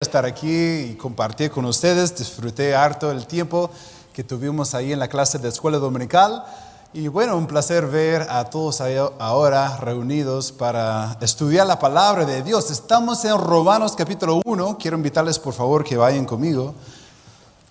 Estar aquí y compartir con ustedes. Disfruté harto el tiempo que tuvimos ahí en la clase de escuela dominical. Y bueno, un placer ver a todos ahí ahora reunidos para estudiar la palabra de Dios. Estamos en Romanos capítulo 1. Quiero invitarles por favor que vayan conmigo.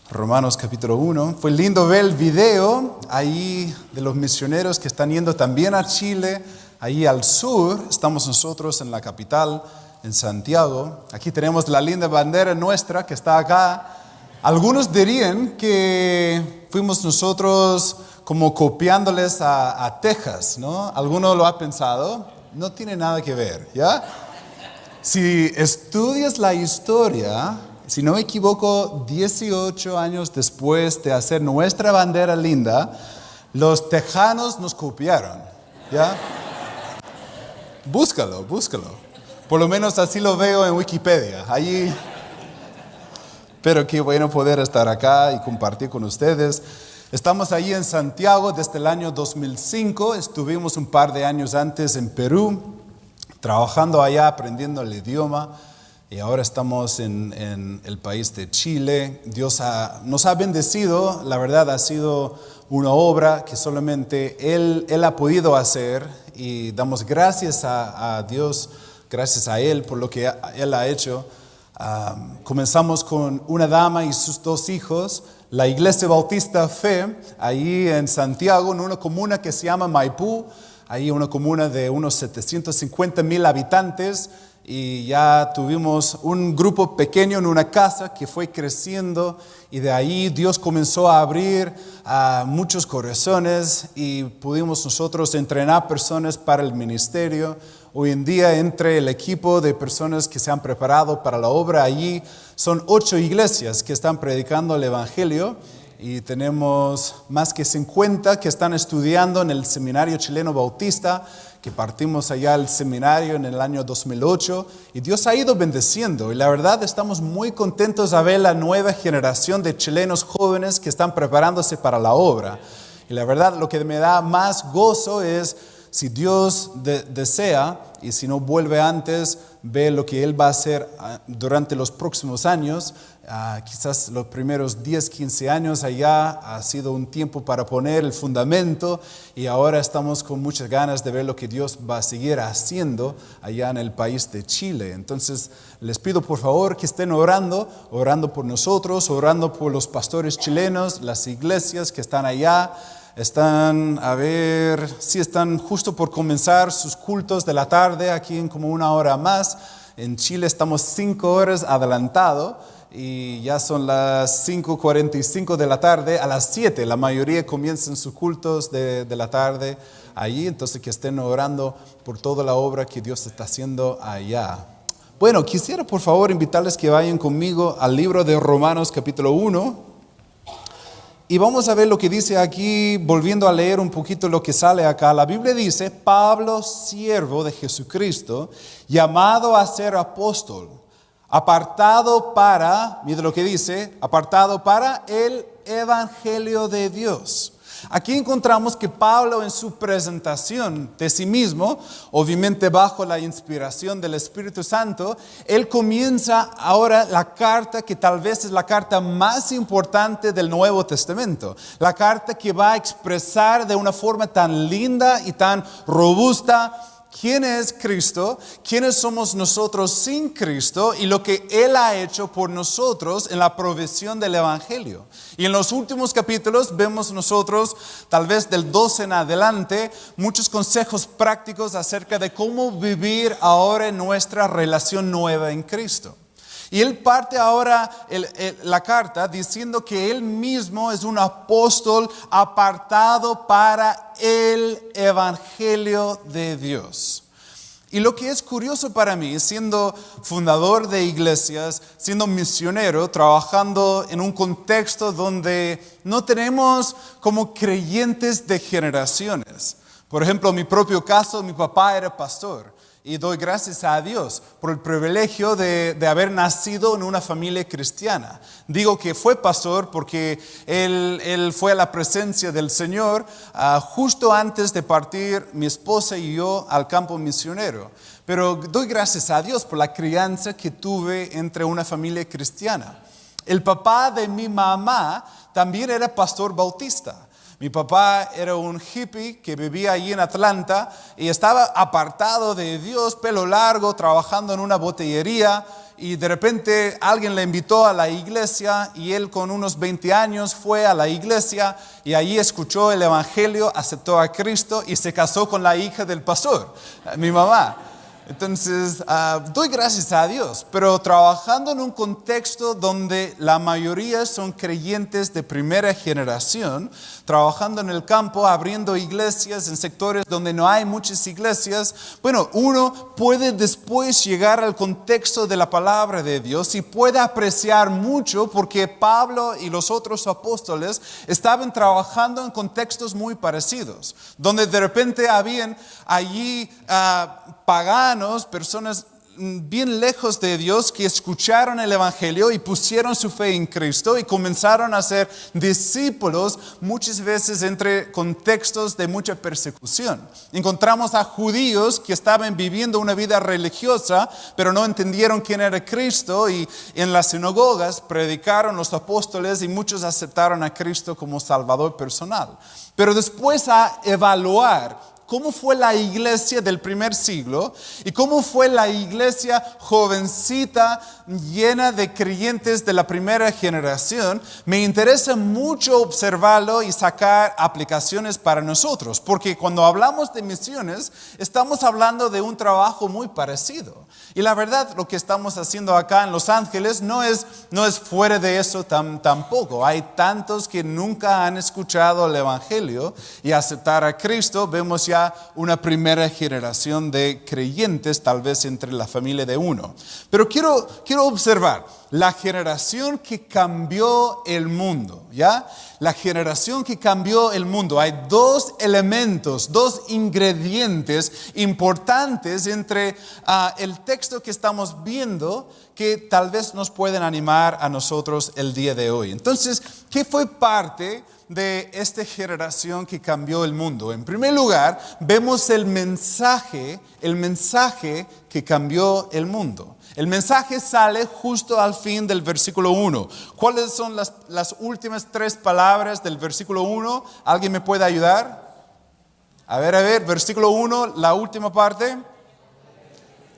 Romanos capítulo 1. Fue lindo ver el video ahí de los misioneros que están yendo también a Chile. Ahí al sur estamos nosotros en la capital, en Santiago. Aquí tenemos la linda bandera nuestra que está acá. Algunos dirían que fuimos nosotros como copiándoles a Texas, ¿no? ¿Alguno lo ha pensado? No tiene nada que ver, ¿ya? Si estudias la historia, si no me equivoco, 18 años después de hacer nuestra bandera linda, los tejanos nos copiaron, ¿ya? Búscalo. Por lo menos así lo veo en Wikipedia. Allí. Pero qué bueno poder estar acá y compartir con ustedes. Estamos ahí en Santiago desde el año 2005. Estuvimos un par de años antes en Perú, trabajando allá, aprendiendo el idioma. Y ahora estamos en el país de Chile. Dios nos ha bendecido. La verdad ha sido una obra que solamente Él ha podido hacer. Y damos gracias a Dios, gracias a Él por lo que Él ha hecho. Comenzamos con una dama y sus dos hijos, la Iglesia Bautista Fe, ahí en Santiago, en una comuna que se llama Maipú, ahí una comuna de unos 750,000 habitantes, y ya tuvimos un grupo pequeño en una casa que fue creciendo, y de ahí Dios comenzó a abrir muchos corazones y pudimos nosotros entrenar personas para el ministerio. Hoy en día, entre el equipo de personas que se han preparado para la obra, allí son 8 iglesias que están predicando el Evangelio y tenemos más que 50 que están estudiando en el Seminario Chileno Bautista, que partimos allá al seminario en el año 2008 y Dios ha ido bendeciendo y la verdad estamos muy contentos de ver la nueva generación de chilenos jóvenes que están preparándose para la obra. Y la verdad lo que me da más gozo es si Dios desea y si no vuelve antes, ve lo que Él va a hacer durante los próximos años. Quizás los primeros 10, 15 años allá ha sido un tiempo para poner el fundamento y ahora estamos con muchas ganas de ver lo que Dios va a seguir haciendo allá en el país de Chile. Entonces les pido por favor que estén orando por nosotros, orando por los pastores chilenos, las iglesias que están allá. Están justo por comenzar sus cultos de la tarde, aquí en como una hora más. En Chile estamos 5 horas adelantado y ya son las 5:45 de la tarde. A las 7 la mayoría comienzan sus cultos de la tarde allí, entonces que estén orando por toda la obra que Dios está haciendo allá. Bueno, quisiera por favor invitarles que vayan conmigo al libro de Romanos capítulo 1. Y vamos a ver lo que dice aquí, volviendo a leer un poquito lo que sale acá. La Biblia dice, Pablo, siervo de Jesucristo, llamado a ser apóstol, apartado para, mire lo que dice, apartado para el Evangelio de Dios. Aquí encontramos que Pablo en su presentación de sí mismo, obviamente bajo la inspiración del Espíritu Santo, él comienza ahora la carta que tal vez es la carta más importante del Nuevo Testamento. La carta que va a expresar de una forma tan linda y tan robusta quién es Cristo, quiénes somos nosotros sin Cristo y lo que Él ha hecho por nosotros en la provisión del Evangelio. Y en los últimos capítulos vemos nosotros, tal vez del 12 en adelante, muchos consejos prácticos acerca de cómo vivir ahora en nuestra relación nueva en Cristo. Y él parte ahora la carta diciendo que él mismo es un apóstol apartado para el Evangelio de Dios. Y lo que es curioso para mí, siendo fundador de iglesias, siendo misionero, trabajando en un contexto donde no tenemos como creyentes de generaciones. Por ejemplo, en mi propio caso, mi papá era pastor. Y doy gracias a Dios por el privilegio de haber nacido en una familia cristiana. Digo que fue pastor porque él fue a la presencia del Señor justo antes de partir mi esposa y yo al campo misionero. Pero doy gracias a Dios por la crianza que tuve entre una familia cristiana. El papá de mi mamá también era pastor bautista. Mi papá era un hippie que vivía allí en Atlanta y estaba apartado de Dios, pelo largo, trabajando en una botellería, y de repente alguien le invitó a la iglesia y él con unos 20 años fue a la iglesia y allí escuchó el evangelio, aceptó a Cristo y se casó con la hija del pastor, mi mamá. Entonces, doy gracias a Dios, pero trabajando en un contexto donde la mayoría son creyentes de primera generación, trabajando en el campo, abriendo iglesias en sectores donde no hay muchas iglesias, bueno, uno puede después llegar al contexto de la palabra de Dios y puede apreciar mucho porque Pablo y los otros apóstoles estaban trabajando en contextos muy parecidos, donde de repente habían allí paganos, personas bien lejos de Dios que escucharon el evangelio y pusieron su fe en Cristo y comenzaron a ser discípulos, muchas veces entre contextos de mucha persecución. Encontramos a judíos que estaban viviendo una vida religiosa, pero no entendieron quién era Cristo, y en las sinagogas predicaron los apóstoles y muchos aceptaron a Cristo como Salvador personal. Pero después a evaluar cómo fue la iglesia del primer siglo y cómo fue la iglesia jovencita llena de creyentes de la primera generación, me interesa mucho observarlo y sacar aplicaciones para nosotros, porque cuando hablamos de misiones estamos hablando de un trabajo muy parecido. Y la verdad, lo que estamos haciendo acá en Los Ángeles no es fuera de eso tampoco. Hay tantos que nunca han escuchado el evangelio y aceptar a Cristo. Vemos ya una primera generación de creyentes, tal vez entre la familia de uno. Pero quiero observar la generación que cambió el mundo, ¿ya? La generación que cambió el mundo. Hay dos elementos, dos ingredientes importantes entre el texto que estamos viendo que tal vez nos pueden animar a nosotros el día de hoy. Entonces, ¿qué fue parte de esta generación que cambió el mundo? En primer lugar, vemos el mensaje que cambió el mundo. El mensaje sale justo al fin del versículo 1. ¿Cuáles son las últimas tres palabras del versículo 1? ¿Alguien me puede ayudar? A ver, versículo 1, la última parte.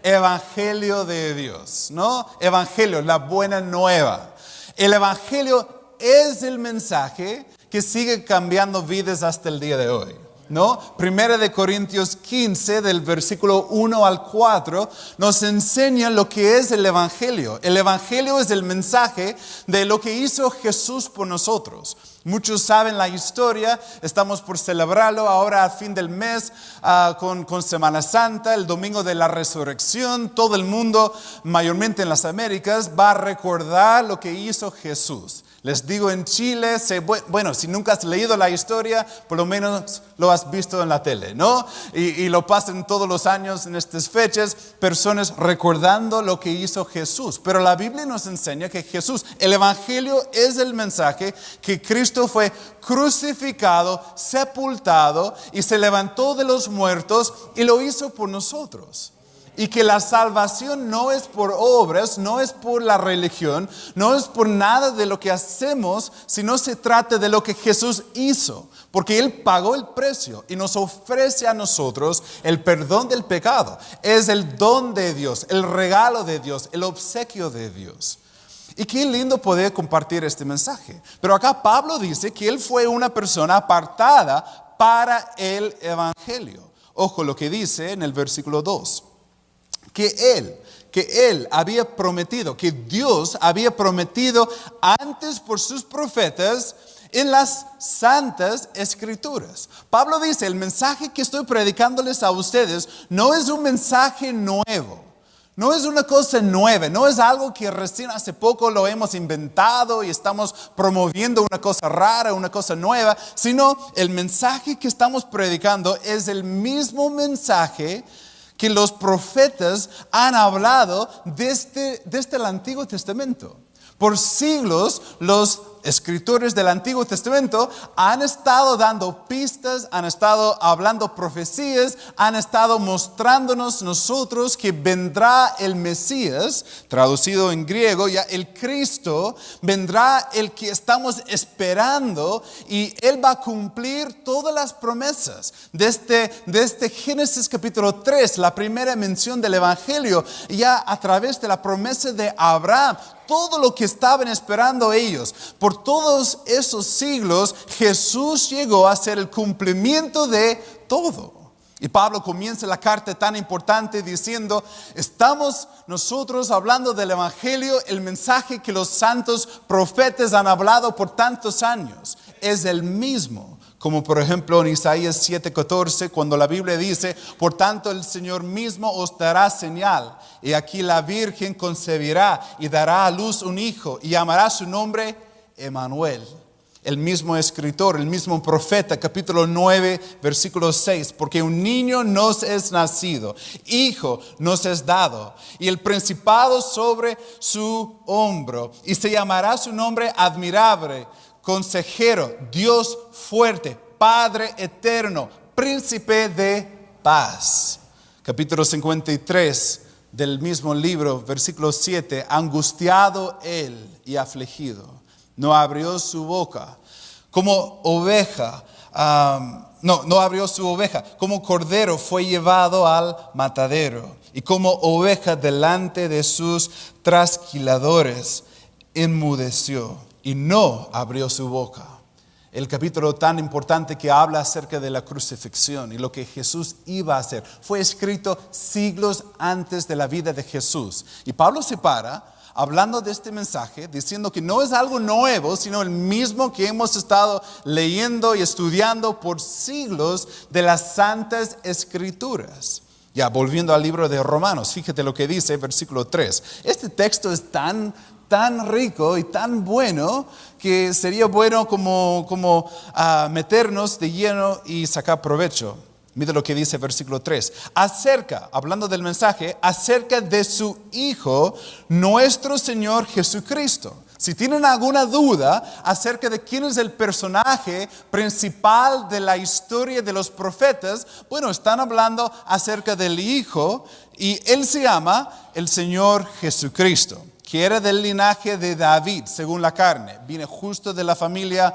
Evangelio de Dios, ¿no? Evangelio, la buena nueva. El evangelio es el mensaje que sigue cambiando vidas hasta el día de hoy, ¿no? Primera de Corintios 15, del versículo 1 al 4, nos enseña lo que es el evangelio. El evangelio es el mensaje de lo que hizo Jesús por nosotros. Muchos saben la historia, estamos por celebrarlo ahora a fin del mes con Semana Santa, el domingo de la resurrección. Todo el mundo, mayormente en las Américas, va a recordar lo que hizo Jesús. Les digo, en Chile, bueno, si nunca has leído la historia, por lo menos lo has visto en la tele, ¿no? Y lo pasan todos los años en estas fechas, personas recordando lo que hizo Jesús. Pero la Biblia nos enseña que Jesús, el evangelio es el mensaje que Cristo fue crucificado, sepultado y se levantó de los muertos y lo hizo por nosotros. Y que la salvación no es por obras, no es por la religión, no es por nada de lo que hacemos, sino se trata de lo que Jesús hizo. Porque Él pagó el precio y nos ofrece a nosotros el perdón del pecado. Es el don de Dios, el regalo de Dios, el obsequio de Dios. Y qué lindo poder compartir este mensaje. Pero acá Pablo dice que él fue una persona apartada para el evangelio. Ojo lo que dice en el versículo 2. Que él había prometido, que Dios había prometido antes por sus profetas en las santas escrituras. Pablo dice, el mensaje que estoy predicándoles a ustedes no es un mensaje nuevo. No es una cosa nueva, no es algo que recién hace poco lo hemos inventado y estamos promoviendo una cosa rara, una cosa nueva, sino el mensaje que estamos predicando es el mismo mensaje que los profetas han hablado desde el Antiguo Testamento. Por siglos, los escritores del Antiguo Testamento han estado dando pistas, han estado hablando profecías, han estado mostrándonos nosotros que vendrá el Mesías, traducido en griego, ya el Cristo, vendrá el que estamos esperando y Él va a cumplir todas las promesas. Desde Génesis capítulo 3, la primera mención del Evangelio, ya a través de la promesa de Abraham, todo lo que estaban esperando ellos, por todos esos siglos, Jesús llegó a ser el cumplimiento de todo. Y Pablo comienza la carta tan importante diciendo, estamos nosotros hablando del Evangelio, el mensaje que los santos profetas han hablado por tantos años, es el mismo. Como por ejemplo en Isaías 7:14, cuando la Biblia dice, por tanto el Señor mismo os dará señal, y aquí la Virgen concebirá y dará a luz un hijo, y llamará su nombre Emmanuel. El mismo escritor, el mismo profeta, capítulo 9, versículo 6, porque un niño nos es nacido, hijo nos es dado, y el principado sobre su hombro, y se llamará su nombre admirable, Consejero, Dios fuerte, Padre eterno, Príncipe de paz. Capítulo 53 del mismo libro, versículo 7. Angustiado él y afligido, no abrió su boca. Como oveja, no abrió su oveja. Como cordero fue llevado al matadero. Y como oveja delante de sus trasquiladores, enmudeció y no abrió su boca. El capítulo tan importante que habla acerca de la crucifixión y lo que Jesús iba a hacer fue escrito siglos antes de la vida de Jesús. Y Pablo se para hablando de este mensaje, diciendo que no es algo nuevo, sino el mismo que hemos estado leyendo y estudiando por siglos de las Santas Escrituras. Ya, volviendo al libro de Romanos, fíjate lo que dice, versículo 3. Este texto es tan rico y tan bueno que sería bueno como meternos de lleno y sacar provecho. Mira lo que dice versículo 3. Hablando del mensaje, acerca de su Hijo, nuestro Señor Jesucristo. Si tienen alguna duda acerca de quién es el personaje principal de la historia de los profetas, bueno, están hablando acerca del Hijo y Él se llama el Señor Jesucristo, que era del linaje de David, según la carne. Viene justo de la familia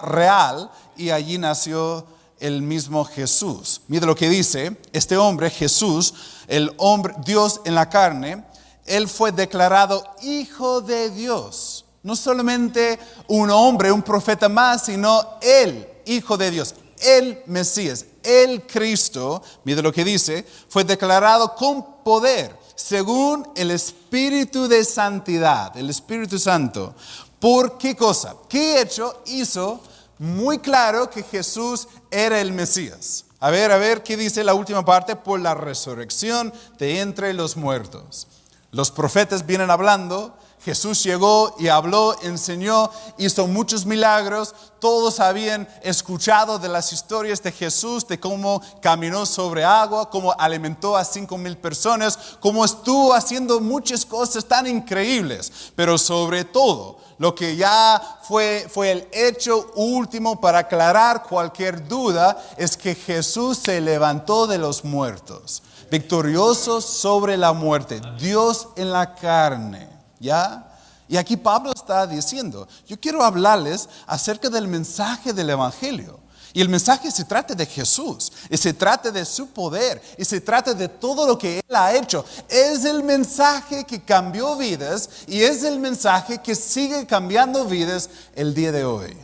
real y allí nació el mismo Jesús. Mira lo que dice, este hombre, Jesús, el hombre, Dios en la carne, Él fue declarado Hijo de Dios. No solamente un hombre, un profeta más, sino el Hijo de Dios, el Mesías, el Cristo. Mira lo que dice, fue declarado con poder, según el Espíritu de Santidad, el Espíritu Santo. ¿Por qué cosa? ¿Qué hecho hizo muy claro que Jesús era el Mesías? A ver, ¿qué dice la última parte? Por la resurrección de entre los muertos. Los profetas vienen hablando, Jesús llegó y habló, enseñó, hizo muchos milagros. Todos habían escuchado de las historias de Jesús, de cómo caminó sobre agua, cómo alimentó a 5,000 personas, cómo estuvo haciendo muchas cosas tan increíbles. Pero sobre todo, lo que ya fue el hecho último para aclarar cualquier duda es que Jesús se levantó de los muertos, victorioso sobre la muerte, Dios en la carne. ¿Ya? Y aquí Pablo está diciendo, yo quiero hablarles acerca del mensaje del Evangelio. Y el mensaje se trata de Jesús, y se trata de su poder, y se trata de todo lo que Él ha hecho. Es el mensaje que cambió vidas, y es el mensaje que sigue cambiando vidas el día de hoy.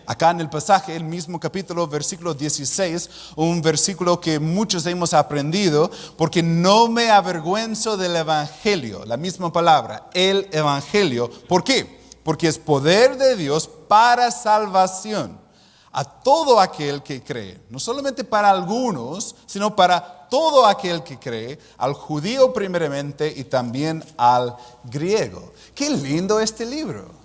Acá en el pasaje, el mismo capítulo, versículo 16, un versículo que muchos hemos aprendido, porque no me avergüenzo del Evangelio, la misma palabra, el Evangelio. ¿Por qué? Porque es poder de Dios para salvación a todo aquel que cree, no solamente para algunos, sino para todo aquel que cree, al judío primeramente y también al griego. Qué lindo este libro.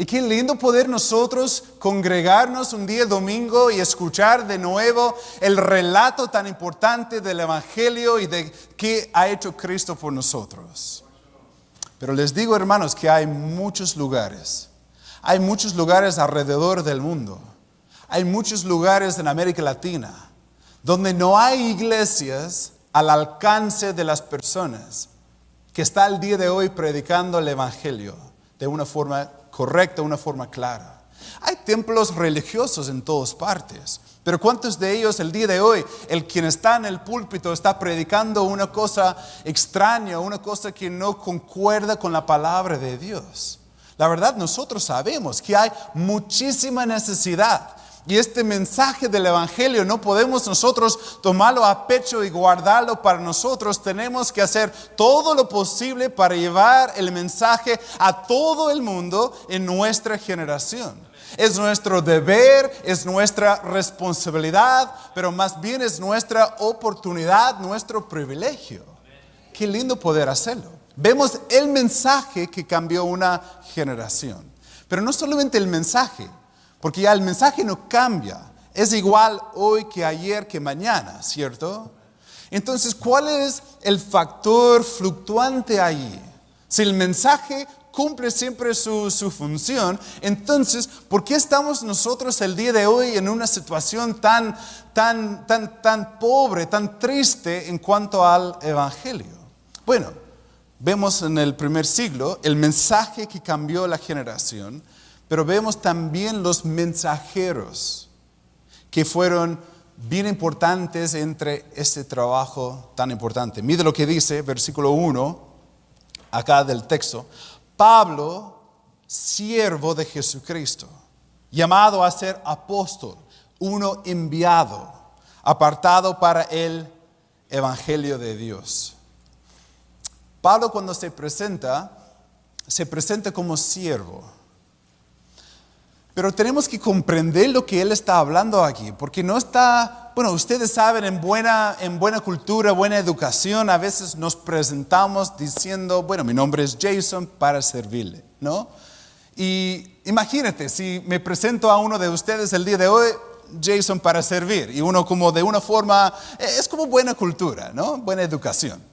Y qué lindo poder nosotros congregarnos un día domingo y escuchar de nuevo el relato tan importante del Evangelio y de qué ha hecho Cristo por nosotros. Pero les digo, hermanos, que hay muchos lugares. Hay muchos lugares alrededor del mundo. Hay muchos lugares en América Latina donde no hay iglesias al alcance de las personas que está el día de hoy predicando el Evangelio de una forma correcta, una forma clara. Hay templos religiosos en todas partes, pero ¿cuántos de ellos el día de hoy, el quien está en el púlpito está predicando una cosa extraña, una cosa que no concuerda con la palabra de Dios? La verdad, nosotros sabemos que hay muchísima necesidad. Y este mensaje del Evangelio no podemos nosotros tomarlo a pecho y guardarlo para nosotros. Tenemos que hacer todo lo posible para llevar el mensaje a todo el mundo en nuestra generación. Es nuestro deber, es nuestra responsabilidad, pero más bien es nuestra oportunidad, nuestro privilegio. Qué lindo poder hacerlo. Vemos el mensaje que cambió una generación. Pero no solamente el mensaje. Porque ya el mensaje no cambia. Es igual hoy que ayer que mañana, ¿cierto? Entonces, ¿cuál es el factor fluctuante allí? Si el mensaje cumple siempre su función, entonces, ¿por qué estamos nosotros el día de hoy en una situación tan pobre, tan triste en cuanto al Evangelio? Bueno, vemos en el primer siglo el mensaje que cambió la generación. Pero vemos también los mensajeros que fueron bien importantes entre este trabajo tan importante. Mire lo que dice, versículo 1, acá del texto. Pablo, siervo de Jesucristo, llamado a ser apóstol, uno enviado, apartado para el Evangelio de Dios. Pablo cuando se presenta como siervo. Pero tenemos que comprender lo que él está hablando aquí, porque no está, bueno, ustedes saben, en buena cultura, buena educación, a veces nos presentamos diciendo, bueno, mi nombre es Jason para servirle, ¿no? Y imagínate, si me presento a uno de ustedes el día de hoy, Jason para servir, y uno como de una forma, es como buena cultura, ¿no? Buena educación.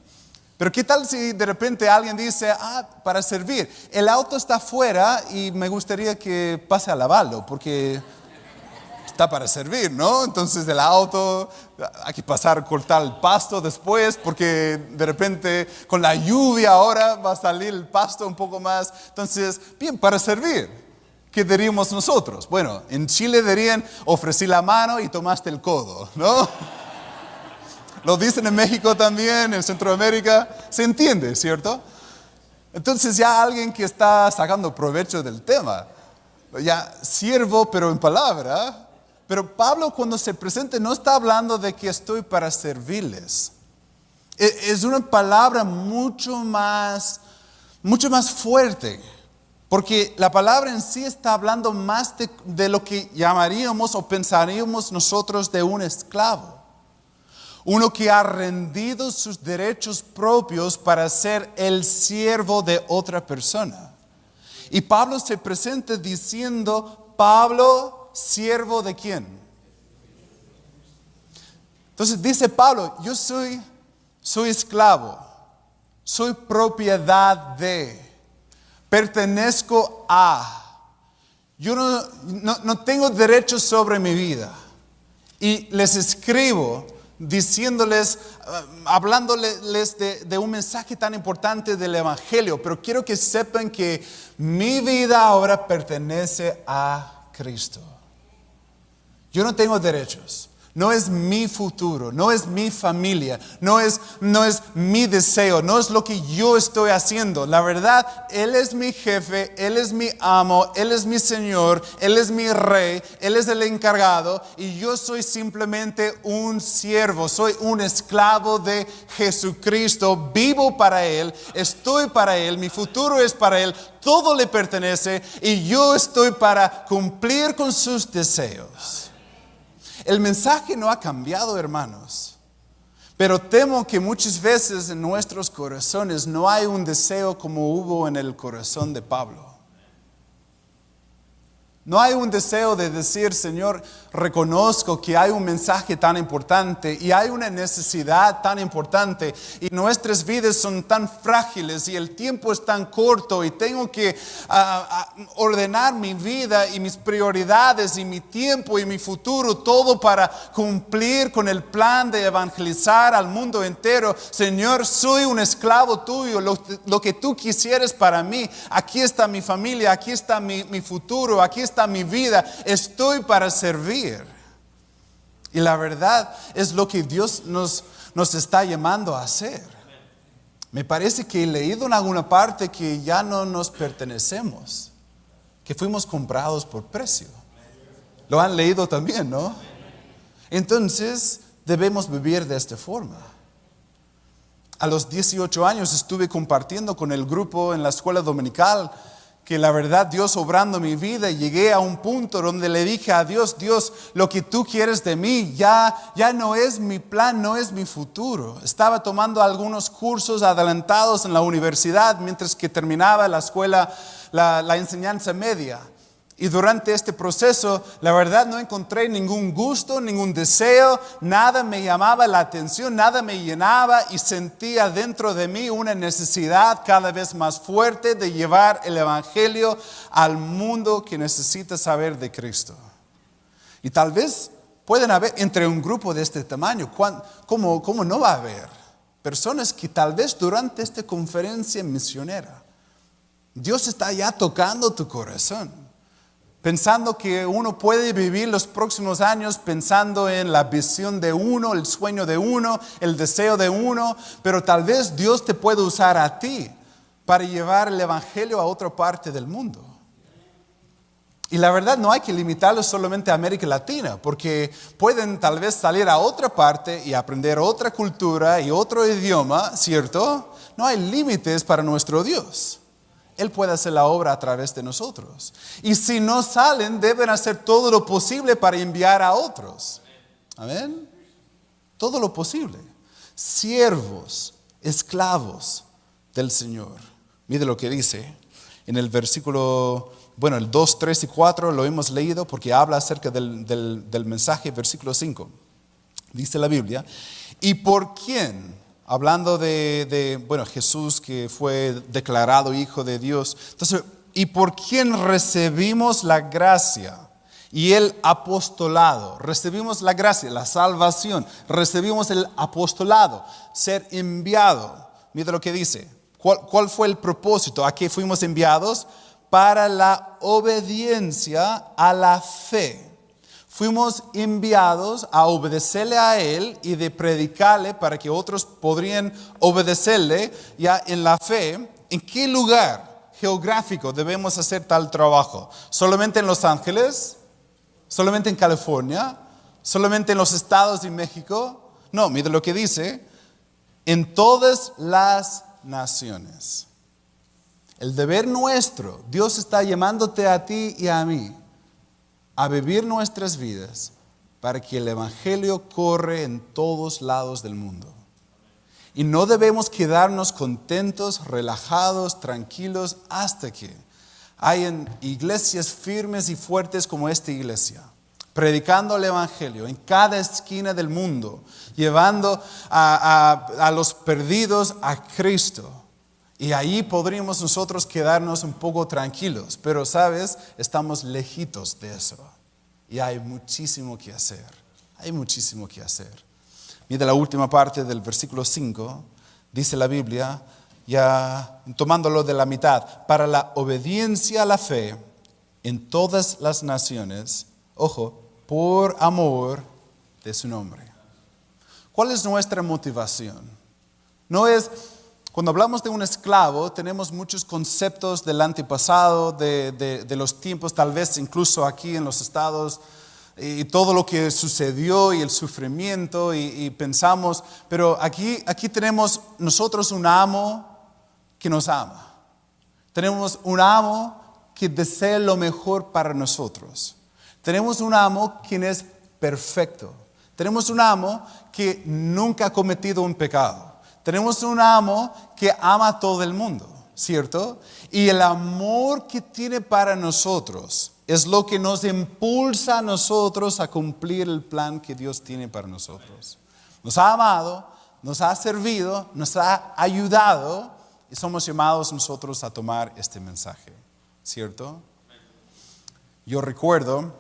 Pero ¿qué tal si de repente alguien dice, para servir? El auto está afuera y me gustaría que pase a lavarlo porque está para servir, ¿no? Entonces el auto, hay que pasar, cortar el pasto después porque de repente con la lluvia ahora va a salir el pasto un poco más. Entonces, bien, para servir. ¿Qué diríamos nosotros? Bueno, en Chile dirían, ofrecí la mano y tomaste el codo, ¿no? Lo dicen en México también, en Centroamérica, se entiende, ¿cierto? Entonces ya alguien que está sacando provecho del tema, ya siervo pero en palabra, pero Pablo cuando se presenta no está hablando de que estoy para servirles. Es una palabra mucho más fuerte, porque la palabra en sí está hablando más de lo que llamaríamos o pensaríamos nosotros de un esclavo. Uno que ha rendido sus derechos propios para ser el siervo de otra persona. Y Pablo se presenta diciendo, Pablo, siervo de quién. Entonces dice Pablo, yo soy esclavo, soy propiedad de, pertenezco a. Yo no tengo derechos sobre mi vida. Y les escribo diciéndoles, hablándoles de un mensaje tan importante del Evangelio, pero quiero que sepan que mi vida ahora pertenece a Cristo. Yo no tengo derechos. No es mi futuro, no es mi familia, no es mi deseo, no es lo que yo estoy haciendo. La verdad, Él es mi jefe, Él es mi amo, Él es mi Señor, Él es mi rey, Él es el encargado y yo soy simplemente un siervo, soy un esclavo de Jesucristo, vivo para Él, estoy para Él, mi futuro es para Él, todo le pertenece y yo estoy para cumplir con sus deseos. El mensaje no ha cambiado, hermanos, pero temo que muchas veces en nuestros corazones no hay un deseo como hubo en el corazón de Pablo. No hay un deseo de decir, Señor, reconozco que hay un mensaje tan importante y hay una necesidad tan importante y nuestras vidas son tan frágiles y el tiempo es tan corto y tengo que ordenar mi vida y mis prioridades y mi tiempo y mi futuro, todo para cumplir con el plan de evangelizar al mundo entero. Señor, soy un esclavo tuyo, lo que tú quisieras para mí. Aquí está mi familia, aquí está mi futuro, aquí está mi vida, estoy para servir. Y la verdad es lo que Dios nos está llamando a hacer. Me parece que he leído en alguna parte que ya no nos pertenecemos, que fuimos comprados por precio. Lo han leído también, ¿no? Entonces debemos vivir de esta forma. A los 18 años estuve compartiendo con el grupo en la escuela dominical que la verdad Dios obrando en mi vida, llegué a un punto donde le dije a Dios, Dios, lo que tú quieres de mí ya no es mi plan, no es mi futuro. Estaba tomando algunos cursos adelantados en la universidad mientras que terminaba la escuela, la enseñanza media. Y durante este proceso, la verdad no encontré ningún gusto, ningún deseo, nada me llamaba la atención, nada me llenaba y sentía dentro de mí una necesidad cada vez más fuerte de llevar el evangelio al mundo que necesita saber de Cristo. Y tal vez pueden haber entre un grupo de este tamaño, ¿cómo no va a haber? Personas que tal vez durante esta conferencia misionera, Dios está ya tocando tu corazón. Pensando que uno puede vivir los próximos años pensando en la visión de uno, el sueño de uno, el deseo de uno, pero tal vez Dios te puede usar a ti para llevar el evangelio a otra parte del mundo. Y la verdad no hay que limitarlo solamente a América Latina, porque pueden tal vez salir a otra parte y aprender otra cultura y otro idioma, ¿cierto? No hay límites para nuestro Dios. Él puede hacer la obra a través de nosotros. Y si no salen, deben hacer todo lo posible para enviar a otros. Amén. Todo lo posible. Siervos, esclavos del Señor. Mire lo que dice en el versículo, el 2, 3 y 4 lo hemos leído porque habla acerca del mensaje, versículo 5. Dice la Biblia, ¿y por quién? Hablando de Jesús que fue declarado Hijo de Dios. Entonces, ¿y por quién recibimos la gracia y el apostolado? Recibimos la gracia, la salvación. Recibimos el apostolado, ser enviado. Mira lo que dice. ¿Cuál fue el propósito? ¿A qué fuimos enviados? Para la obediencia a la fe. Fuimos enviados a obedecerle a Él y de predicarle para que otros podrían obedecerle ya en la fe. ¿En qué lugar geográfico debemos hacer tal trabajo? ¿Solamente en Los Ángeles? ¿Solamente en California? ¿Solamente en los estados de México? No, mire lo que dice. En todas las naciones. El deber nuestro, Dios está llamándote a ti y a mí a vivir nuestras vidas para que el evangelio corre en todos lados del mundo. Y no debemos quedarnos contentos, relajados, tranquilos, hasta que hayan iglesias firmes y fuertes como esta iglesia, predicando el evangelio en cada esquina del mundo, llevando a los perdidos a Cristo. Y ahí podríamos nosotros quedarnos un poco tranquilos, pero sabes, estamos lejitos de eso. Y hay muchísimo que hacer, hay muchísimo que hacer. Mira la última parte del versículo 5, dice la Biblia, ya tomándolo de la mitad, para la obediencia a la fe en todas las naciones, ojo, por amor de su nombre. ¿Cuál es nuestra motivación? No es... Cuando hablamos de un esclavo, tenemos muchos conceptos del antepasado, de los tiempos, tal vez incluso aquí en los estados, y todo lo que sucedió y el sufrimiento, y pensamos, pero aquí tenemos nosotros un amo que nos ama. Tenemos un amo que desea lo mejor para nosotros. Tenemos un amo quien es perfecto. Tenemos un amo que nunca ha cometido un pecado. Tenemos un amo que ama a todo el mundo, ¿cierto? Y el amor que tiene para nosotros es lo que nos impulsa a nosotros a cumplir el plan que Dios tiene para nosotros. Nos ha amado, nos ha servido, nos ha ayudado y somos llamados nosotros a tomar este mensaje, ¿cierto? Yo recuerdo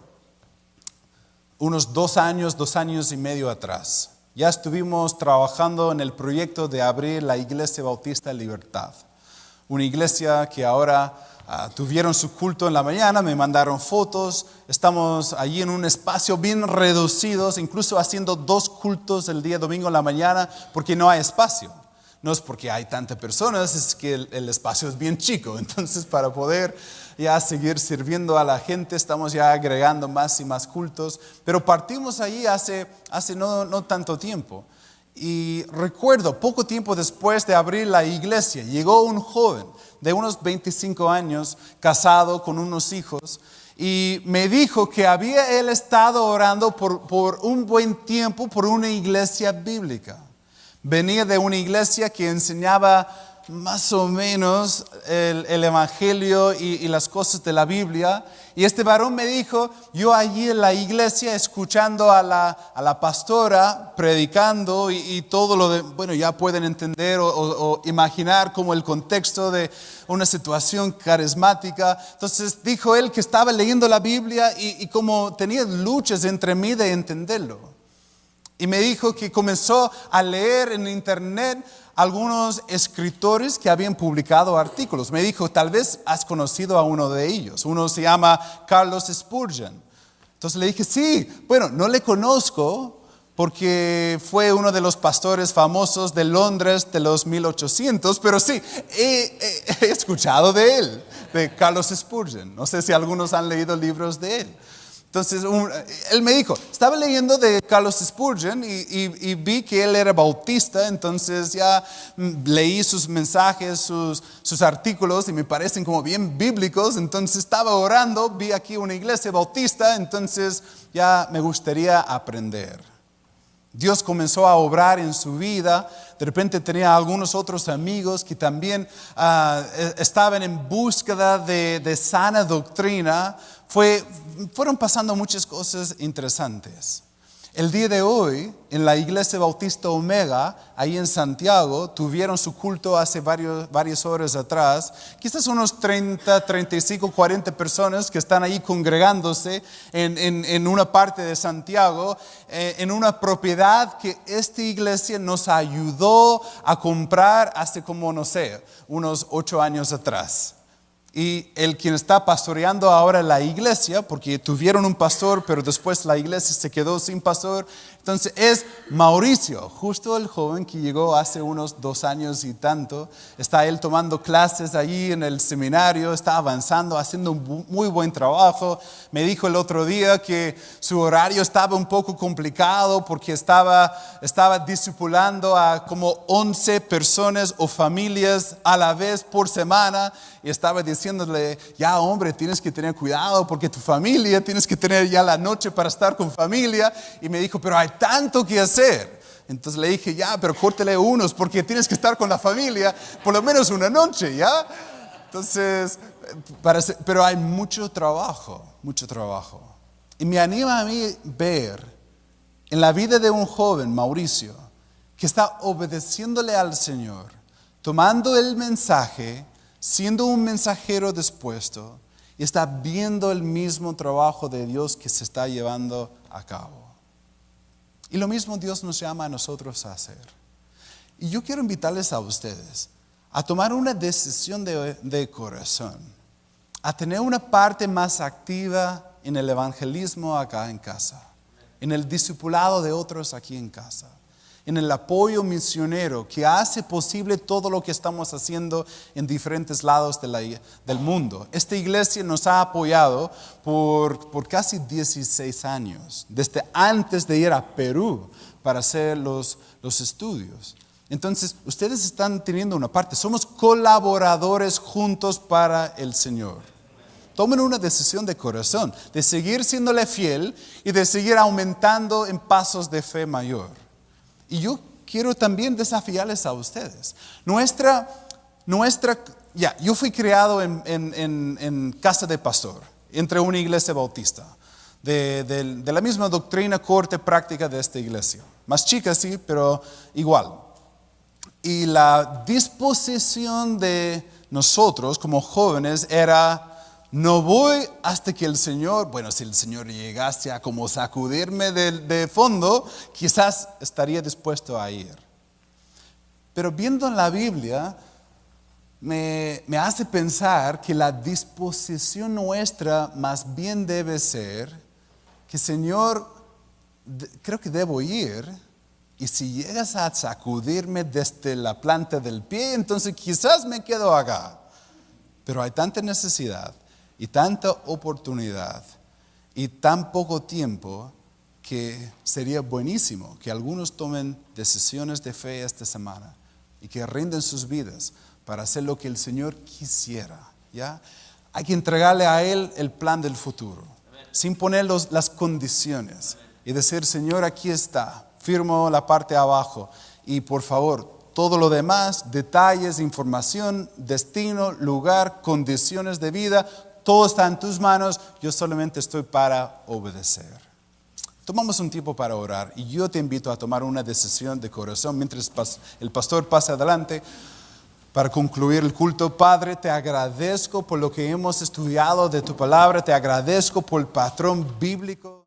unos 2 años y medio atrás, ya estuvimos trabajando en el proyecto de abrir la Iglesia Bautista Libertad. Una iglesia que ahora tuvieron su culto en la mañana, me mandaron fotos, estamos allí en un espacio bien reducido, incluso haciendo 2 cultos el día domingo en la mañana porque no hay espacio. No es porque hay tantas personas, es que el espacio es bien chico. Entonces, para poder ya seguir sirviendo a la gente, estamos ya agregando más y más cultos. Pero partimos ahí hace no tanto tiempo. Y recuerdo, poco tiempo después de abrir la iglesia, llegó un joven de unos 25 años, casado con unos hijos, y me dijo que había él estado orando por un buen tiempo por una iglesia bíblica. Venía de una iglesia que enseñaba más o menos el evangelio y las cosas de la Biblia. Y este varón me dijo, yo allí en la iglesia escuchando a la pastora predicando y todo lo de, bueno, ya pueden entender o imaginar como el contexto de una situación carismática. Entonces dijo él que estaba leyendo la Biblia y como tenía luchas entre mí de entenderlo. Y me dijo que comenzó a leer en internet algunos escritores que habían publicado artículos. Me dijo, tal vez has conocido a uno de ellos. Uno se llama Carlos Spurgeon. Entonces le dije, sí, bueno, no le conozco porque fue uno de los pastores famosos de Londres de los 1800, pero sí, he escuchado de él, de Carlos Spurgeon. No sé si algunos han leído libros de él. Entonces, él me dijo, estaba leyendo de Carlos Spurgeon y vi que él era bautista, entonces ya leí sus mensajes, sus artículos y me parecen como bien bíblicos, entonces estaba orando, vi aquí una iglesia bautista, entonces ya me gustaría aprender. Dios comenzó a obrar en su vida. De repente tenía algunos otros amigos que también estaban en búsqueda de sana doctrina. Fueron pasando muchas cosas interesantes. El día de hoy, en la Iglesia Bautista Omega, ahí en Santiago, tuvieron su culto hace varias horas atrás. Quizás unos 30, 35, 40 personas que están ahí congregándose en una parte de Santiago, en una propiedad que esta iglesia nos ayudó a comprar hace como, no sé, unos 8 años atrás. Y quien está pastoreando ahora la iglesia, porque tuvieron un pastor, pero después la iglesia se quedó sin pastor. Entonces es Mauricio, justo el joven que llegó hace unos 2 años y tanto. Está él tomando clases allí en el seminario, está avanzando, haciendo un muy buen trabajo. Me dijo el otro día que su horario estaba un poco complicado porque estaba discipulando a como 11 personas o familias a la vez por semana. Y estaba diciéndole, ya hombre, tienes que tener cuidado porque tu familia, tienes que tener ya la noche para estar con familia. Y me dijo, pero hay tanto que hacer. Entonces le dije, ya, pero córtele unos porque tienes que estar con la familia por lo menos una noche, ¿ya? Entonces, pero hay mucho trabajo. Y me anima a mí ver en la vida de un joven, Mauricio, que está obedeciéndole al Señor, tomando el mensaje, siendo un mensajero dispuesto y está viendo el mismo trabajo de Dios que se está llevando a cabo. Y lo mismo Dios nos llama a nosotros a hacer. Y yo quiero invitarles a ustedes a tomar una decisión de corazón, a tener una parte más activa en el evangelismo acá en casa, en el discipulado de otros aquí en casa, en el apoyo misionero que hace posible todo lo que estamos haciendo en diferentes lados del mundo. Esta iglesia nos ha apoyado por casi 16 años, desde antes de ir a Perú para hacer los estudios. Entonces, ustedes están teniendo una parte, somos colaboradores juntos para el Señor. Tomen una decisión de corazón, de seguir siéndole fiel y de seguir aumentando en pasos de fe mayor. Y yo quiero también desafiarles a ustedes. Yo fui criado en casa de pastor. entre una iglesia bautista, de la misma doctrina, corte, práctica de esta iglesia. Más chica sí, pero igual. Y la disposición de nosotros como jóvenes era, no voy hasta que el Señor, bueno, si el Señor llegase a como sacudirme de fondo, quizás estaría dispuesto a ir. Pero viendo en la Biblia, me hace pensar que la disposición nuestra más bien debe ser que, Señor, creo que debo ir, y si llegas a sacudirme desde la planta del pie, entonces quizás me quedo acá. Pero hay tanta necesidad y tanta oportunidad y tan poco tiempo que sería buenísimo que algunos tomen decisiones de fe esta semana y que rinden sus vidas para hacer lo que el Señor quisiera, ¿ya? Hay que entregarle a Él el plan del futuro, sin poner las condiciones y decir, Señor, aquí está, firmo la parte de abajo y por favor, todo lo demás, detalles, información, destino, lugar, condiciones de vida, todo está en tus manos, yo solamente estoy para obedecer. Tomamos un tiempo para orar y yo te invito a tomar una decisión de corazón mientras el pastor pasa adelante para concluir el culto. Padre, te agradezco por lo que hemos estudiado de tu palabra, te agradezco por el patrón bíblico.